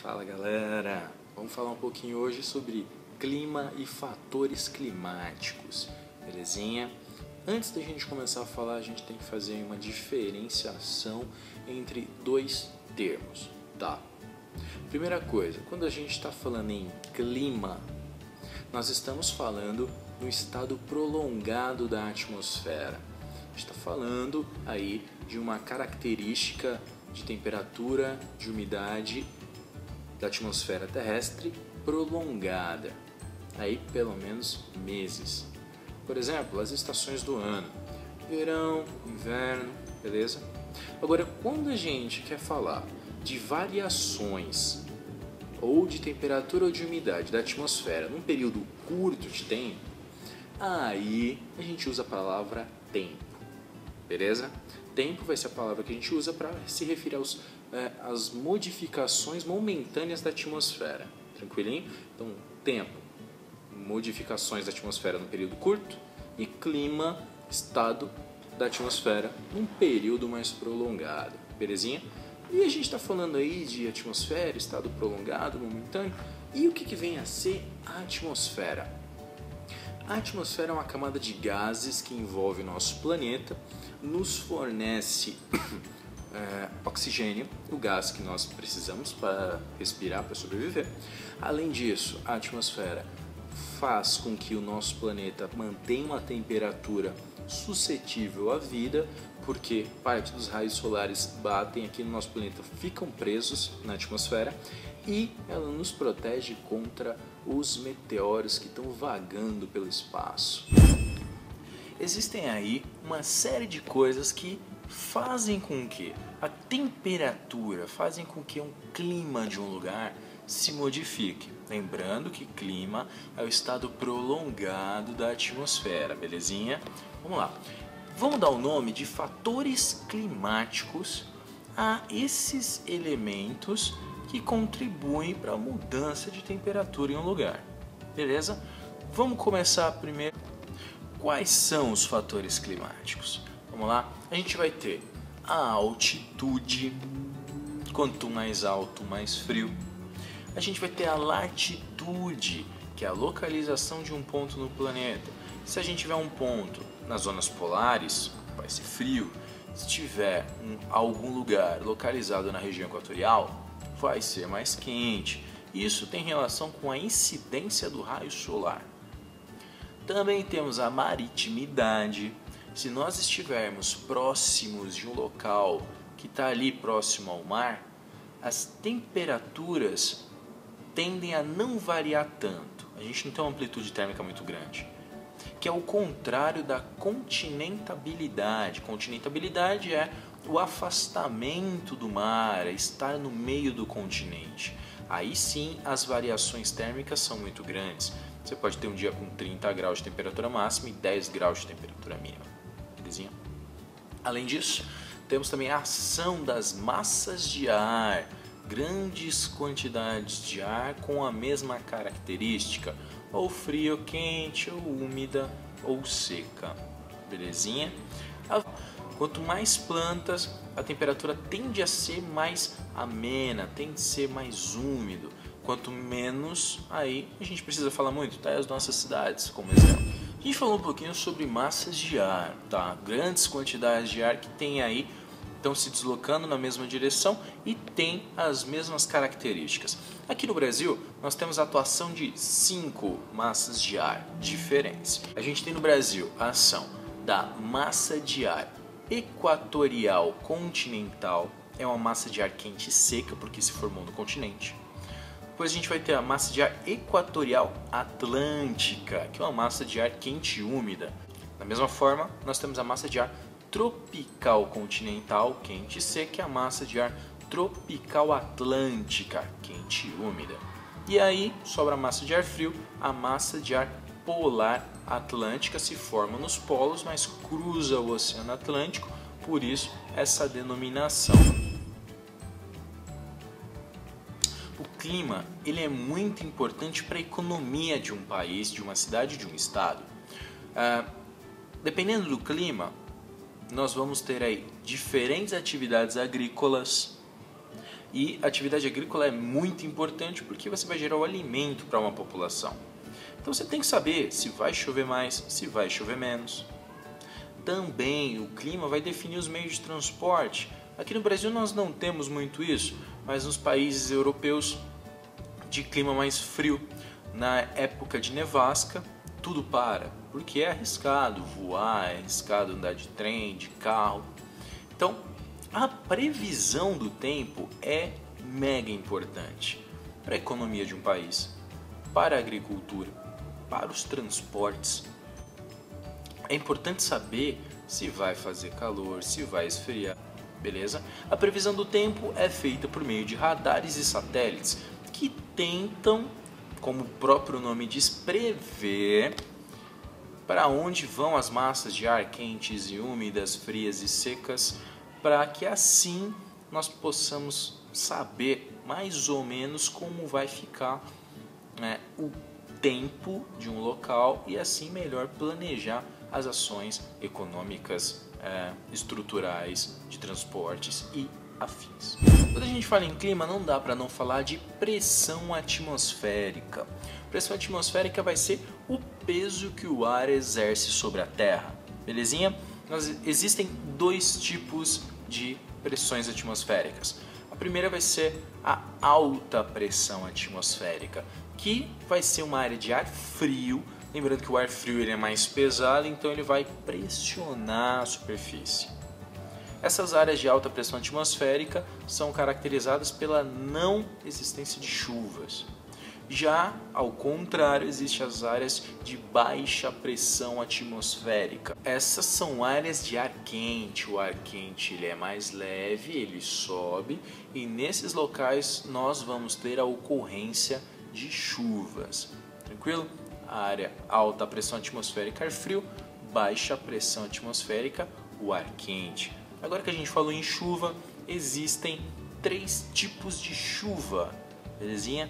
Fala galera, vamos falar um pouquinho hoje sobre clima e fatores climáticos, belezinha? Antes da gente começar a falar, a gente tem que fazer uma diferenciação entre dois termos, tá? Primeira coisa, quando a gente está falando em clima, nós estamos falando no estado prolongado da atmosfera. A gente está falando aí de uma característica de temperatura, de umidade da atmosfera terrestre prolongada, aí pelo menos meses. Por exemplo, as estações do ano, verão, inverno, beleza? Agora, quando a gente quer falar de variações ou de temperatura ou de umidade da atmosfera num período curto de tempo, aí a gente usa a palavra tempo, beleza? Tempo vai ser a palavra que a gente usa para se referir às modificações momentâneas da atmosfera, tranquilinho? Então, tempo, modificações da atmosfera num período curto, e clima, estado da atmosfera num período mais prolongado, belezinha? E a gente está falando aí de atmosfera, estado prolongado, momentâneo, e o que vem a ser a atmosfera? A atmosfera é uma camada de gases que envolve nosso planeta, nos fornece oxigênio, o gás que nós precisamos para respirar, para sobreviver. Além disso, a atmosfera faz com que o nosso planeta mantenha uma temperatura suscetível à vida, porque parte dos raios solares batem aqui no nosso planeta, ficam presos na atmosfera, e ela nos protege contra os meteoros que estão vagando pelo espaço. Existem aí uma série de coisas que fazem com que a temperatura, fazem com que um clima de um lugar se modifique. Lembrando que clima é o estado prolongado da atmosfera, belezinha? Vamos lá. Vamos dar o nome de fatores climáticos a esses elementos que contribuem para a mudança de temperatura em um lugar, beleza? Vamos começar primeiro. Quais são os fatores climáticos? Vamos lá? A gente vai ter a altitude, quanto mais alto, mais frio. A gente vai ter a latitude, que é a localização de um ponto no planeta. Se a gente tiver um ponto nas zonas polares, vai ser frio. Se tiver algum lugar localizado na região equatorial, vai ser mais quente. Isso tem relação com a incidência do raio solar. Também temos a maritimidade. Se nós estivermos próximos de um local que está ali próximo ao mar, as temperaturas tendem a não variar tanto. A gente não tem uma amplitude térmica muito grande, que é o contrário da continentabilidade. Continentabilidade é o afastamento do mar, é estar no meio do continente. Aí sim as variações térmicas são muito grandes. Você pode ter um dia com 30 graus de temperatura máxima e 10 graus de temperatura mínima. Belezinha? Além disso, temos também a ação das massas de ar. Grandes quantidades de ar com a mesma característica, ou fria ou quente, ou úmida ou seca. Belezinha? Quanto mais plantas, a temperatura tende a ser mais amena, tende a ser mais úmido. Quanto menos, aí a gente precisa falar muito, tá? As nossas cidades, como exemplo. A gente falou um pouquinho sobre massas de ar, tá? Grandes quantidades de ar que tem aí, estão se deslocando na mesma direção e tem as mesmas características. Aqui no Brasil, nós temos a atuação de 5 massas de ar diferentes. A gente tem no Brasil a ação da massa de ar equatorial continental, é uma massa de ar quente e seca, porque se formou no continente. Depois a gente vai ter a massa de ar equatorial atlântica, que é uma massa de ar quente e úmida. Da mesma forma, nós temos a massa de ar tropical continental, quente e seca, e a massa de ar tropical atlântica, quente e úmida. E aí sobra a massa de ar frio, a massa de ar polar atlântica se forma nos polos, mas cruza o Oceano Atlântico, por isso essa denominação. O clima ele é muito importante para a economia de um país, de uma cidade, de um estado. Dependendo do clima, nós vamos ter aí diferentes atividades agrícolas, E a atividade agrícola é muito importante porque você vai gerar o alimento para uma população. Então você tem que saber se vai chover mais, se vai chover menos. Também o clima vai definir os meios de transporte. Aqui no Brasil nós não temos muito isso, mas nos países europeus de clima mais frio, na época de nevasca, tudo para, porque é arriscado voar, é arriscado andar de trem, de carro. Então, a previsão do tempo é mega importante para a economia de um país, para a agricultura, para os transportes. É importante saber se vai fazer calor, se vai esfriar, beleza? A previsão do tempo é feita por meio de radares e satélites que tentam, como o próprio nome diz, prever para onde vão as massas de ar quentes e úmidas, frias e secas, para que assim nós possamos saber mais ou menos como vai ficar, né, o tempo de um local e assim melhor planejar as ações econômicas, estruturais, de transportes e afins. Quando a gente fala em clima, não dá para não falar de pressão atmosférica. Pressão atmosférica vai ser o peso que o ar exerce sobre a Terra, belezinha? Existem dois tipos de pressões atmosféricas. A primeira vai ser a alta pressão atmosférica, que vai ser uma área de ar frio. Lembrando que o ar frio ele é mais pesado, então ele vai pressionar a superfície. Essas áreas de alta pressão atmosférica são caracterizadas pela não existência de chuvas. Já, ao contrário, existem as áreas de baixa pressão atmosférica. Essas são áreas de ar quente. O ar quente ele é mais leve, ele sobe e nesses locais nós vamos ter a ocorrência de chuvas. Tranquilo? A área alta pressão atmosférica, ar frio, baixa pressão atmosférica, o ar quente. Agora que a gente falou em chuva, existem 3 tipos de chuva, belezinha?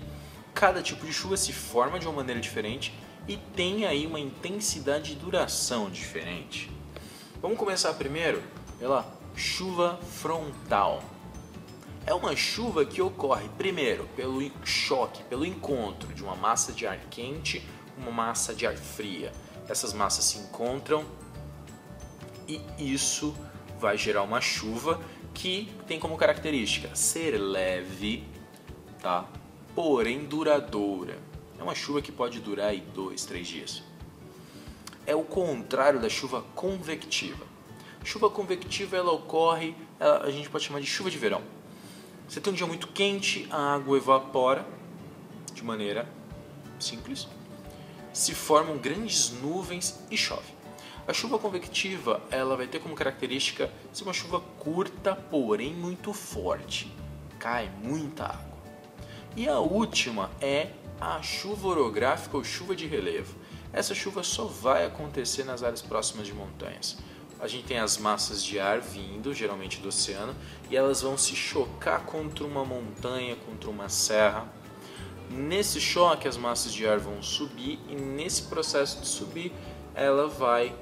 Cada tipo de chuva se forma de uma maneira diferente e tem aí uma intensidade e duração diferente. Vamos começar primeiro pela chuva frontal. É uma chuva que ocorre primeiro pelo choque, pelo encontro de uma massa de ar quente com uma massa de ar fria. Essas massas se encontram e isso vai gerar uma chuva que tem como característica ser leve, tá? Porém duradoura. É uma chuva que pode durar aí 2, 3 dias. É o contrário da chuva convectiva. Chuva convectiva ela ocorre, a gente pode chamar de chuva de verão. Você tem um dia muito quente, a água evapora de maneira simples, se formam grandes nuvens e chove. A chuva convectiva ela vai ter como característica ser uma chuva curta, porém muito forte. Cai muita água. E a última é a chuva orográfica ou chuva de relevo. Essa chuva só vai acontecer nas áreas próximas de montanhas. A gente tem as massas de ar vindo, geralmente do oceano, e elas vão se chocar contra uma montanha, contra uma serra. Nesse choque as massas de ar vão subir e nesse processo de subir ela vai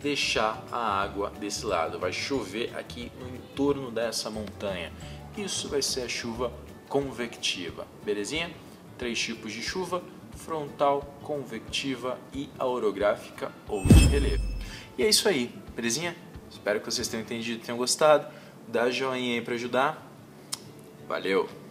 deixar a água desse lado, vai chover aqui no entorno dessa montanha. Isso vai ser a chuva convectiva, belezinha? 3 tipos de chuva: frontal, convectiva e a orográfica ou de relevo. E é isso aí, belezinha? Espero que vocês tenham entendido e tenham gostado. Dá joinha aí para ajudar. Valeu!